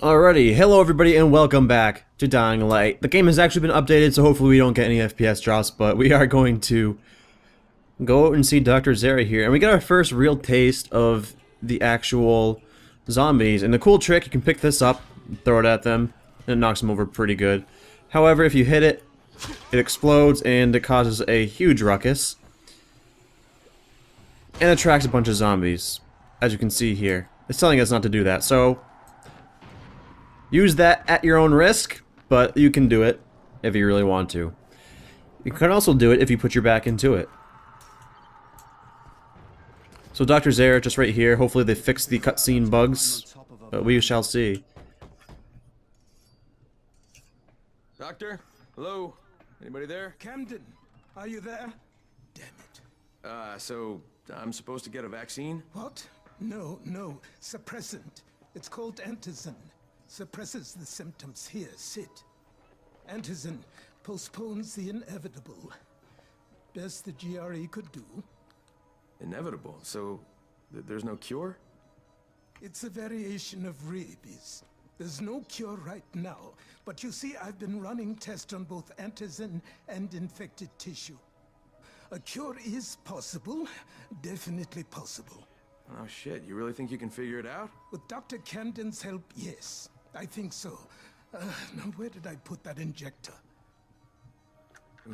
Alrighty, hello everybody and welcome back to Dying Light. The game has actually been updated, so hopefully we don't get any FPS drops, but we are going to go out and see Dr. Zera here. And we get our first real taste of the actual zombies. And the cool trick, you can pick this up, throw it at them, and it knocks them over pretty good. However, if you hit it, it explodes and it causes a huge ruckus. And attracts a bunch of zombies, as you can see here. It's telling us not to do that, so use that at your own risk, but you can do it if you really want to. You can also do it if you put your back into it. So Dr. Zera just right here. Hopefully they fix the cutscene bugs, but we shall see. Doctor? Hello? Anybody there? Camden, are you there? Damn it. So I'm supposed to get a vaccine? What? No, suppressant. It's called antizin. Suppresses the symptoms. Here, sit. Antizin postpones the inevitable. Best the GRE could do. Inevitable? So there's no cure? It's a variation of rabies. There's no cure right now, but you see, I've been running tests on both antizin and infected tissue. A cure is possible, definitely possible. Oh shit, you really think you can figure it out? With Dr. Camden's help, yes. I think so. Now where did I put that injector?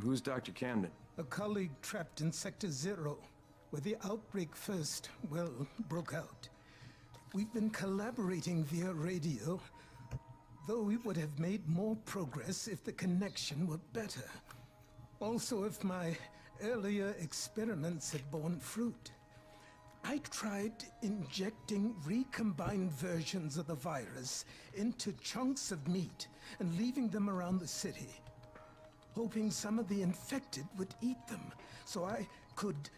Who's Dr. Camden? A colleague trapped in Sector 0, where the outbreak first, well, broke out. We've been collaborating via radio, though we would have made more progress if the connection were better. Also, if my earlier experiments had borne fruit. I tried injecting recombined versions of the virus into chunks of meat and leaving them around the city, hoping some of the infected would eat them so I could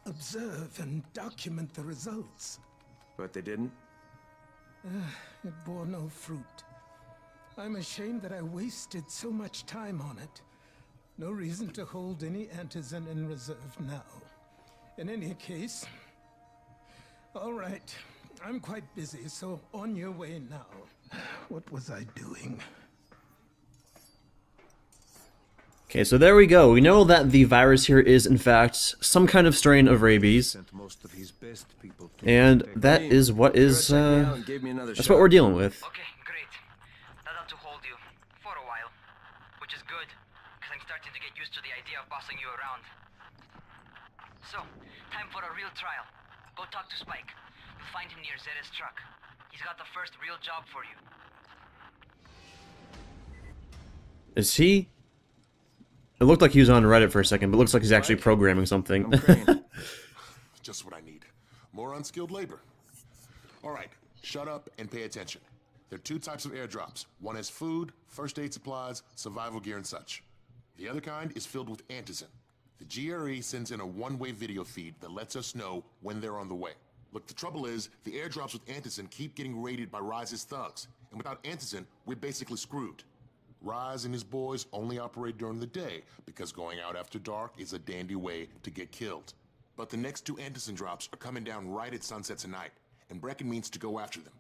observe and document the results. But they didn't? It bore no fruit. I'm ashamed that I wasted so much time on it. No reason to hold any antizin in reserve now. In any case, all right, I'm quite busy, so on your way now. What was I doing? Okay, so there we go. We know that the virus here is, in fact, some kind of strain of rabies. And that is what is, that's what we're dealing with. Okay, great. Not out to hold you. For a while. Which is good, because I'm starting to get used to the idea of bossing you around. So, time for a real trial. Go talk to Spike. You'll find him near Zera's truck. He's got the first real job for you. Is he? It looked like he was on Reddit for a second, but it looks like he's actually programming something. Just what I need. More unskilled labor. Alright, shut up and pay attention. There are two types of airdrops. One has food, first aid supplies, survival gear and such. The other kind is filled with antizin. The GRE sends in a one-way video feed that lets us know when they're on the way. Look, the trouble is, the airdrops with antizin keep getting raided by Rise's thugs. And without antizin, we're basically screwed. Rise and his boys only operate during the day, because going out after dark is a dandy way to get killed. But the next two antizin drops are coming down right at sunset tonight, and Brecken means to go after them.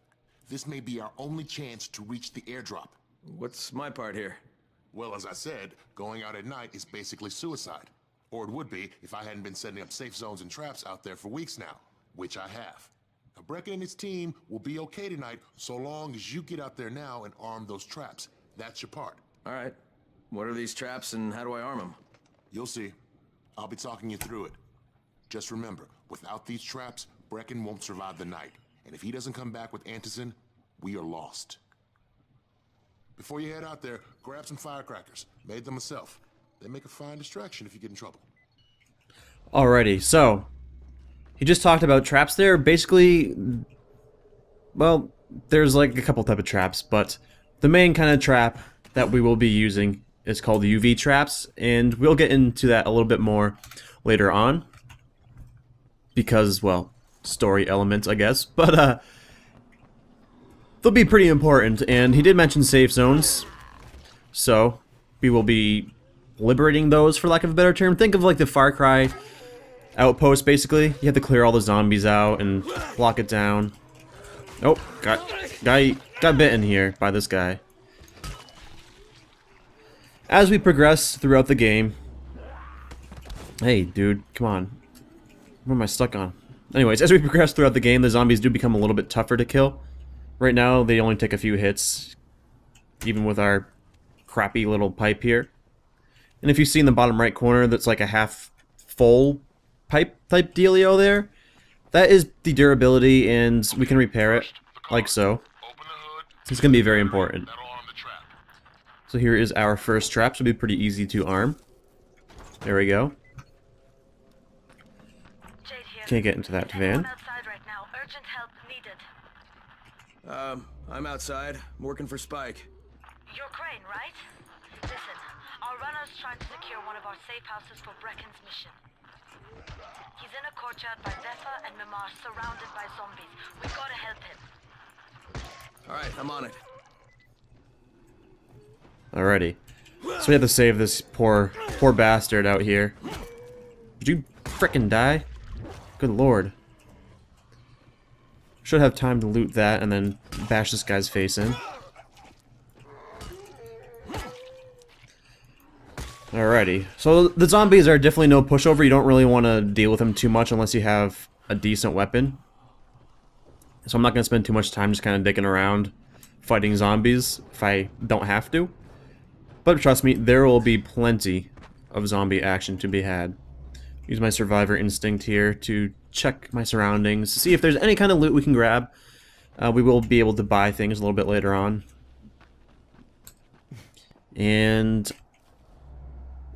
This may be our only chance to reach the airdrop. What's my part here? Well, as I said, going out at night is basically suicide. Or it would be if I hadn't been setting up safe zones and traps out there for weeks now, which I have. Now, Brecken and his team will be okay tonight so long as you get out there now and arm those traps. That's your part. All right. What are these traps and how do I arm them? You'll see. I'll be talking you through it. Just remember, without these traps, Brecken won't survive the night. And if he doesn't come back with antizin, we are lost. Before you head out there, grab some firecrackers. Made them myself. They make a fine distraction if you get in trouble. Alrighty, so he just talked about traps there. Basically, well, there's like a couple type of traps, but the main kind of trap that we will be using is called the UV traps, and we'll get into that a little bit more later on because, well, story elements, I guess, but they'll be pretty important. And he did mention safe zones, so we will be liberating those, for lack of a better term. Think of like the Far Cry outpost, basically. You have to clear all the zombies out and lock it down. Oh, got bitten here by this guy. As we progress throughout the game... Hey, dude, come on. What am I stuck on? Anyways, as we progress throughout the game, the zombies do become a little bit tougher to kill. Right now, they only take a few hits, even with our crappy little pipe here. And if you see in the bottom right corner, that's like a half-full pipe type dealio there. That is the durability, and we can repair it, like so. It's going to be very important. So here is our first trap, so it'll be pretty easy to arm. There we go. Can't get into that van. I'm outside. I'm working for Spike. You're Crane, right? Listen, our runner's trying to secure one of our safe houses for Brecken's mission. He's in a courtyard by Zephyr and Mimar, surrounded by zombies. We gotta help him. Alright, I'm on it. Alrighty. So we have to save this poor bastard out here. Did you frickin' die? Good lord. Should have time to loot that and then bash this guy's face in. Alrighty. So the zombies are definitely no pushover. You don't really want to deal with them too much unless you have a decent weapon. So I'm not going to spend too much time just kind of dicking around fighting zombies if I don't have to. But trust me, there will be plenty of zombie action to be had. Use my survivor instinct here to check my surroundings, to see if there's any kind of loot we can grab. We will be able to buy things a little bit later on. And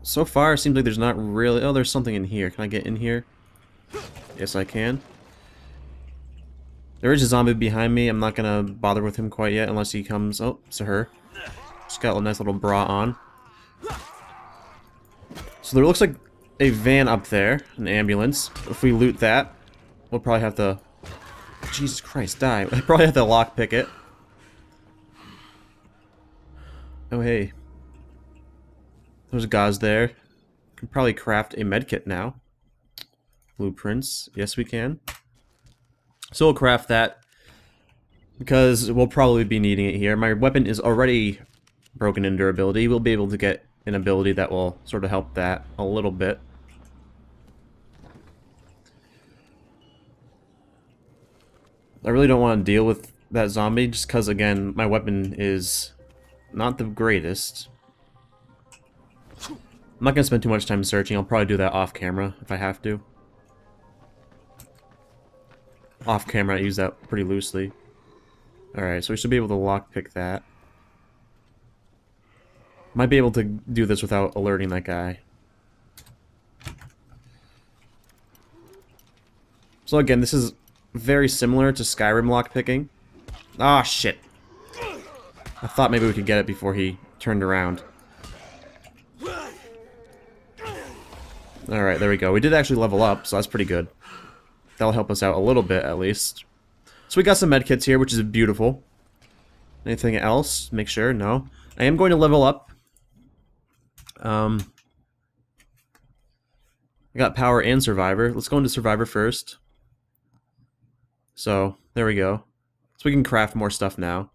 so far, it seems like there's not really... Oh, there's something in here. Can I get in here? Yes, I can. There is a zombie behind me. I'm not going to bother with him quite yet unless he comes... Oh, it's a her. She's got a nice little bra on. So there looks like a van up there, an ambulance. If we loot that, we'll probably have to... Jesus Christ, die. I probably have to lockpick it. Oh, hey. There's gauze there. Can probably craft a medkit now. Blueprints. Yes, we can. So we'll craft that because we'll probably be needing it here. My weapon is already broken in durability. We'll be able to get an ability that will sort of help that a little bit. I really don't want to deal with that zombie just because, again, my weapon is not the greatest. I'm not going to spend too much time searching. I'll probably do that off camera if I have to. Off camera, I use that pretty loosely. Alright, so we should be able to lockpick that. Might be able to do this without alerting that guy. So again, this is very similar to Skyrim lockpicking. Ah, shit. I thought maybe we could get it before he turned around. Alright, there we go. We did actually level up, so that's pretty good. That'll help us out a little bit, at least. So we got some medkits here, which is beautiful. Anything else? Make sure? No. I am going to level up. I got power and survivor. Let's go into survivor first. So, there we go. So we can craft more stuff now.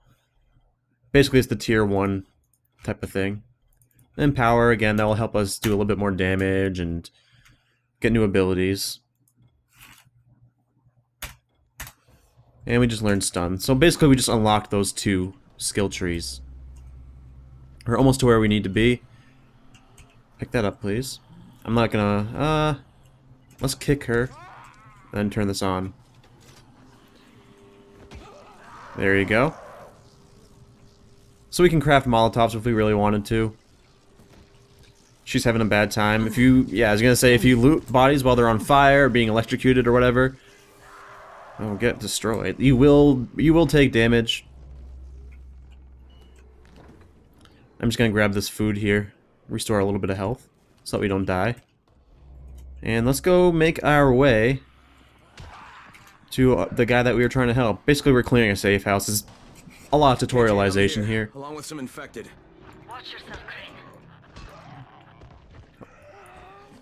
Basically, it's the tier 1 type of thing. And power, again, that will help us do a little bit more damage and get new abilities. And we just learned stun. So basically, we just unlocked those 2 skill trees. We're almost to where we need to be. Pick that up, please. I'm not gonna... let's kick her. And then turn this on. There you go. So we can craft Molotovs if we really wanted to. She's having a bad time. If you... Yeah, I was gonna say, if you loot bodies while they're on fire, or being electrocuted or whatever... Oh, get destroyed. You will take damage. I'm just gonna grab this food here. Restore a little bit of health. So that we don't die. And let's go make our way to the guy that we were trying to help. Basically, we're clearing a safe house. There's a lot of tutorialization here. Along with some infected. Watch yourself, Crane.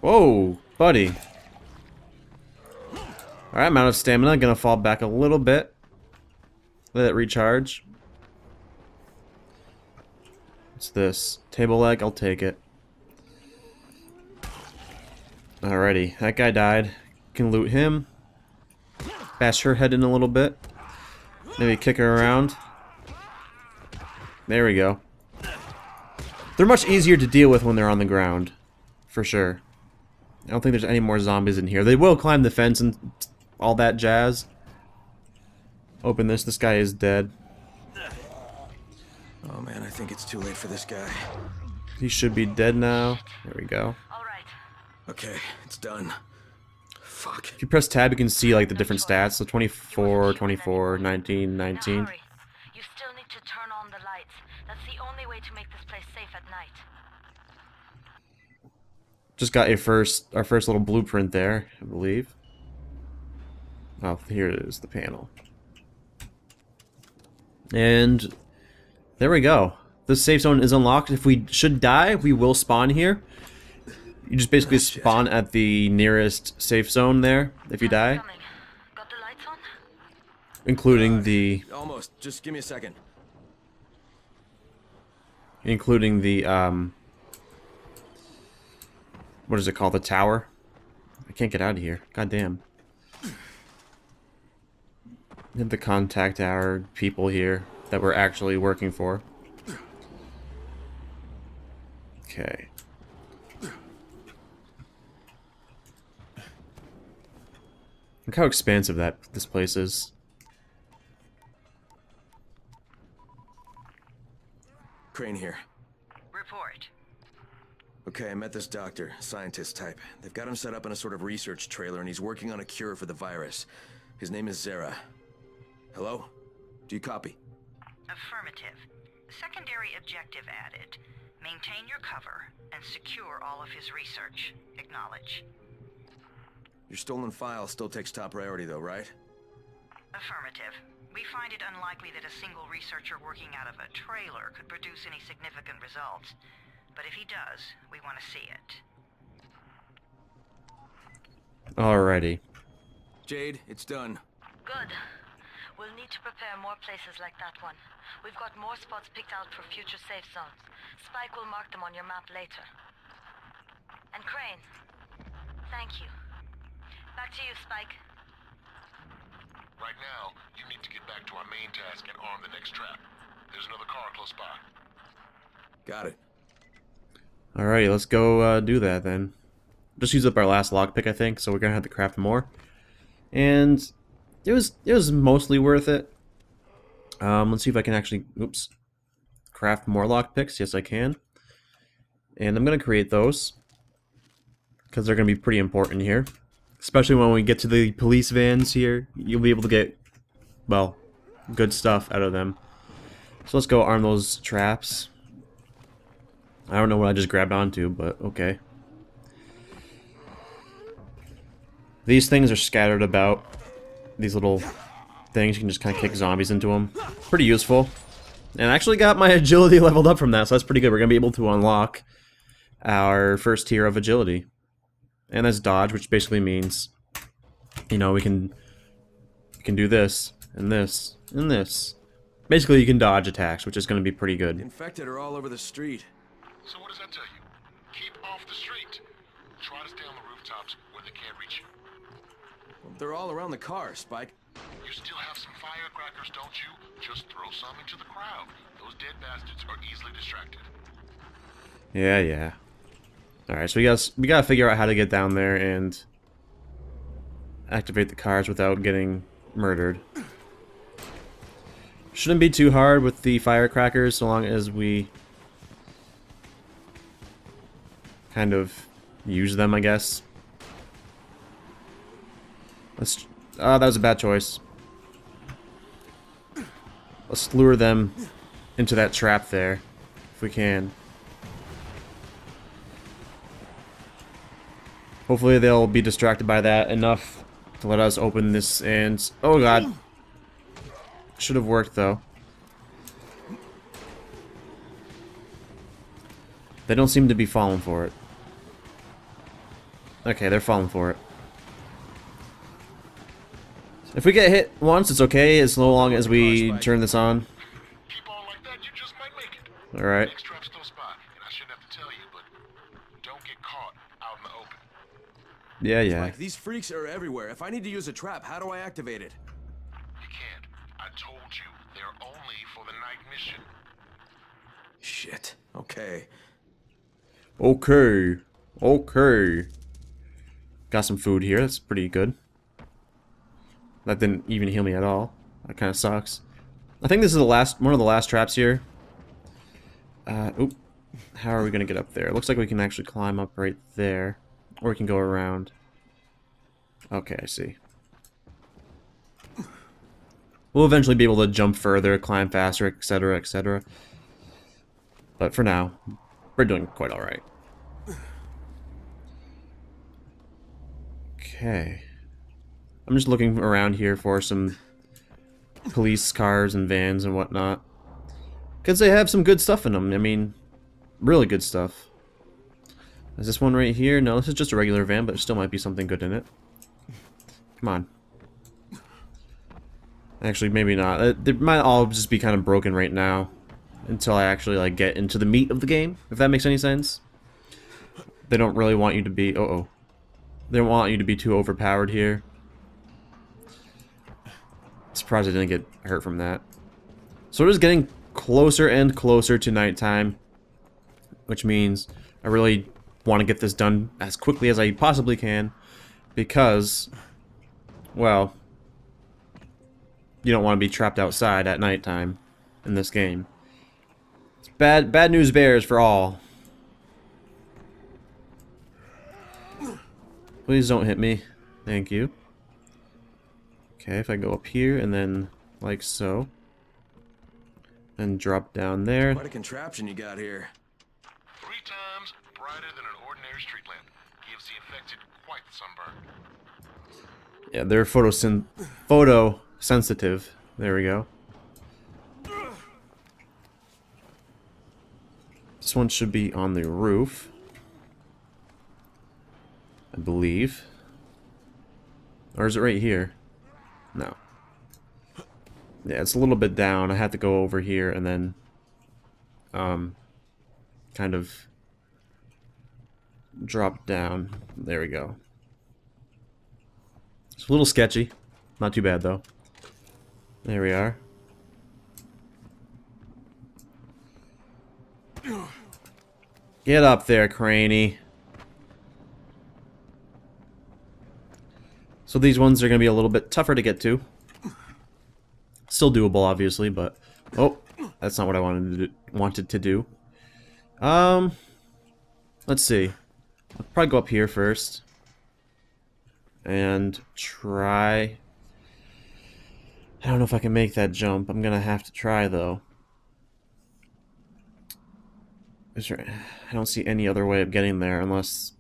Whoa, buddy. Alright, I'm out of stamina. Gonna fall back a little bit. Let it recharge. What's this? Table leg? I'll take it. Alrighty, that guy died. Can loot him. Bash her head in a little bit. Maybe kick her around. There we go. They're much easier to deal with when they're on the ground. For sure. I don't think there's any more zombies in here. They will climb the fence and all that jazz. Open this. This guy is dead. Oh man, I think it's too late for this guy. He should be dead now. There we go. All right. Okay, it's done. Fuck. If you press tab, you can see like the different stats. So 24, 24, 19, 19. Now hurry. You still need to turn on the lights. That's the only way to make this place safe at night. Just got our first little blueprint there, I believe. Oh, here it is, the panel. And there we go. This safe zone is unlocked. If we should die, we will spawn here. You just basically spawn at the nearest safe zone there if you die, Coming. Got the lights on? including the Almost. Just give me a second. what is it called? The tower? I can't get out of here. God damn. Hit the contact tower people here that we're actually working for. Okay. Look how expansive this place is. Crane here. Report. Okay, I met this doctor, scientist type. They've got him set up in a sort of research trailer, and he's working on a cure for the virus. His name is Zera. Hello? Do you copy? Affirmative. Secondary objective added. Maintain your cover and secure all of his research. Acknowledge. Your stolen file still takes top priority though, right? Affirmative. We find it unlikely that a single researcher working out of a trailer could produce any significant results. But if he does, we want to see it. Alrighty. Jade, it's done. Good. We'll need to prepare more places like that one. We've got more spots picked out for future safe zones. Spike will mark them on your map later. And Crane, thank you. Back to you, Spike. Right now, you need to get back to our main task and arm the next trap. There's another car close by. Got it. Alrighty, let's go do that then. Just use up our last lockpick, I think, so we're gonna have to craft more. And it was mostly worth it. Let's see if I can actually craft more lockpicks. Yes, I can. And I'm gonna create those because they're gonna be pretty important here, especially when we get to the police vans here. You'll be able to get, well, good stuff out of them. So let's go arm those traps. I don't know what I just grabbed onto, but okay. These things are scattered about. These little things, you can just kind of kick zombies into them. Pretty useful. And I actually got my agility leveled up from that, so that's pretty good. We're going to be able to unlock our first tier of agility. And that's dodge, which basically means, you know, we can do this, and this, and this. Basically, you can dodge attacks, which is going to be pretty good. Infected are all over the street. So what does that tell you? Keep off the street. Try to stay on the rooftops where they can't reach you. Well, they're all around the car, Spike. You still have some firecrackers, don't you? Just throw some into the crowd. Those dead bastards are easily distracted. Yeah. Alright, so we gotta figure out how to get down there and activate the cars without getting murdered. Shouldn't be too hard with the firecrackers, so long as we kind of use them, I guess. Let's... that was a bad choice. Let's lure them into that trap there, if we can. Hopefully they'll be distracted by that enough to let us open this and... Oh god. Should have worked though. They don't seem to be falling for it. Okay, they're falling for it. If we get hit once, it's okay, as long as we turn this on. Keep on like that, you just might make it. Alright. Next trap's close by, and I shouldn't have to tell you, but don't get caught out in the open. Yeah. Like, these freaks are everywhere. If I need to use a trap, how do I activate it? You can't. I told you, they're only for the night mission. Shit. Okay. Okay. Got some food here, that's pretty good. That didn't even heal me at all. That kind of sucks. I think this is one of the last traps here. Oop. How are we gonna get up there? It looks like we can actually climb up right there. Or we can go around. Okay, I see. We'll eventually be able to jump further, climb faster, etc., etc. But for now, we're doing quite alright. Okay. I'm just looking around here for some police cars and vans and whatnot. Because they have some good stuff in them. I mean, really good stuff. Is this one right here? No, this is just a regular van, but there still might be something good in it. Come on. Actually, maybe not. They might all just be kind of broken right now. Until I actually, like, get into the meat of the game. If that makes any sense. They don't really want you to be... Uh-oh. They don't want you to be too overpowered here. Surprised I didn't get hurt from that. So we're just getting closer and closer to nighttime. Which means I really want to get this done as quickly as I possibly can. Because, well, you don't want to be trapped outside at nighttime in this game. It's bad news bears for all. Please don't hit me. Thank you. Okay, if I go up here and then like so. And drop down there. What a contraption you got here. 3 times brighter than an ordinary street lamp. Gives the infected quite the sunburn. Yeah, they're photosensitive. There we go. This one should be on the roof, I believe. Or is it right here? No. Yeah, it's a little bit down. I had to go over here and then kind of drop down. There we go. It's a little sketchy. Not too bad though. There we are. Get up there, Craney. So these ones are going to be a little bit tougher to get to. Still doable, obviously, but... Oh, that's not what I wanted to do. Let's see. I'll probably go up here first. And try... I don't know if I can make that jump. I'm going to have to try, though. I don't see any other way of getting there unless...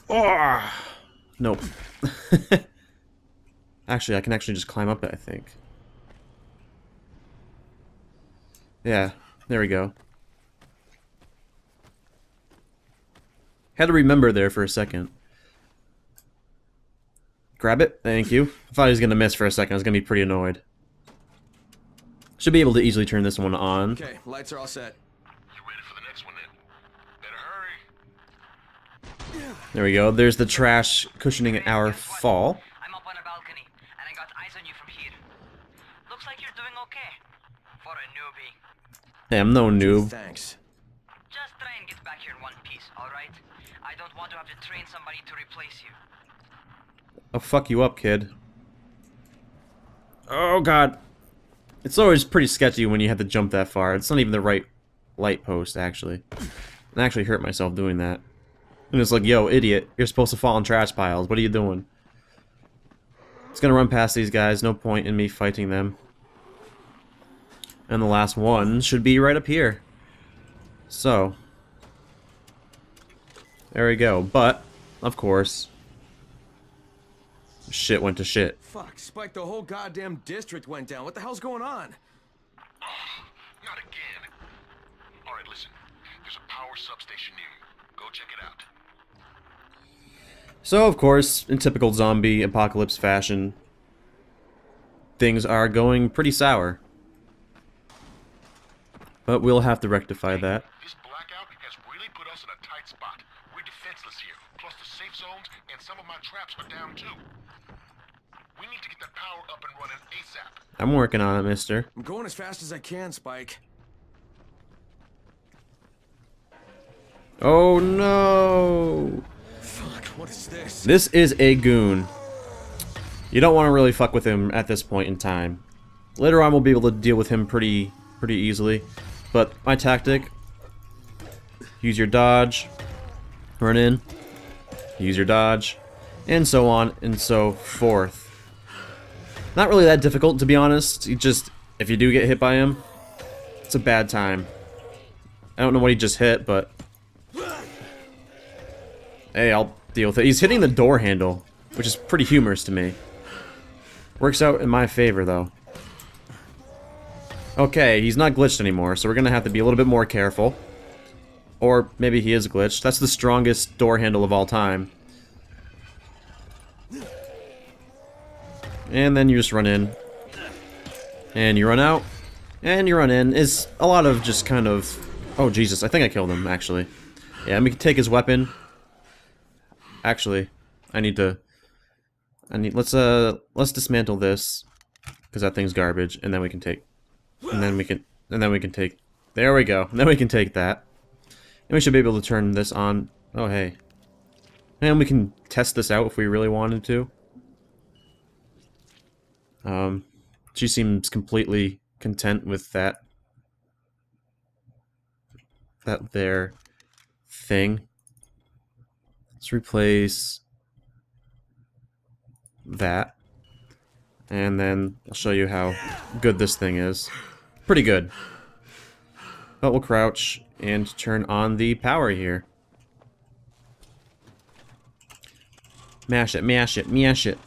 Oh! Nope. Actually, I can actually just climb up it, I think. Yeah, there we go. Had to remember there for a second. Grab it, thank you. I thought he was gonna miss for a second. I was gonna be pretty annoyed. Should be able to easily turn this one on. Okay, lights are all set. You ready for the next one then? Better hurry. There we go. There's the trash cushioning our fall. I'm up on a balcony, and I got eyes on you from here. Looks like you're doing okay. For a newbie. Hey, I'm no noob. Thanks. Just try and get back here in one piece, alright? I don't want to have to train somebody to replace you. I'll fuck you up, kid. Oh, God. It's always pretty sketchy when you have to jump that far. It's not even the right light post, actually. I actually hurt myself doing that. And it's like, yo, idiot, you're supposed to fall in trash piles. What are you doing? It's gonna run past these guys. No point in me fighting them. And the last one should be right up here. So. There we go. But, of course, shit went to shit. Fuck, Spike, the whole goddamn district went down. What the hell's going on? Not again. Alright, listen. There's a power substation near you. Go check it out. So, of course, in typical zombie apocalypse fashion, things are going pretty sour. But we'll have to rectify that. This blackout has really put us in a tight spot. We're defenseless here. Plus the safe zones and some of my traps are down too. We need to get that power up and running ASAP. I'm working on it, mister. I'm going as fast as I can, Spike. Oh no! Fuck, what is this? This is a goon. You don't want to really fuck with him at this point in time. Later on we'll be able to deal with him pretty easily. But my tactic, use your dodge, run in, use your dodge, and so on and so forth. Not really that difficult, to be honest. You just, if you do get hit by him, it's a bad time. I don't know what he just hit, but hey, I'll deal with it. He's hitting the door handle, which is pretty humorous to me. Works out in my favor, though. Okay, he's not glitched anymore, so we're gonna have to be a little bit more careful. Or maybe he is glitched. That's the strongest door handle of all time. And then you just run in. And you run out. And you run in. It's a lot of just kind of... Oh, Jesus, I think I killed him, actually. Yeah, we can take his weapon. Actually, let's dismantle this. Because that thing's garbage, and then we can take... And then we can take... There we go. And then we can take that. And we should be able to turn this on. Oh, hey. And we can test this out if we really wanted to. She seems completely content with that there thing. Let's replace that. And then I'll show you how good this thing is. Pretty good. But we'll crouch and turn on the power here. Mash it, mash it, mash it.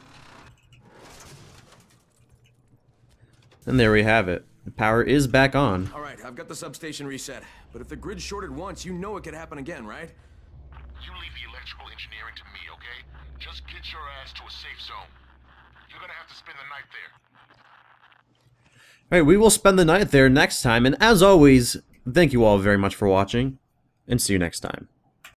And there we have it. The power is back on. Alright, I've got the substation reset. But if the grid's shorted once, you know it could happen again, right? You leave the electrical engineering to me, okay? Just get your ass to a safe zone. You're gonna have to spend the night there. Alright, we will spend the night there next time, and as always, thank you all very much for watching, and see you next time.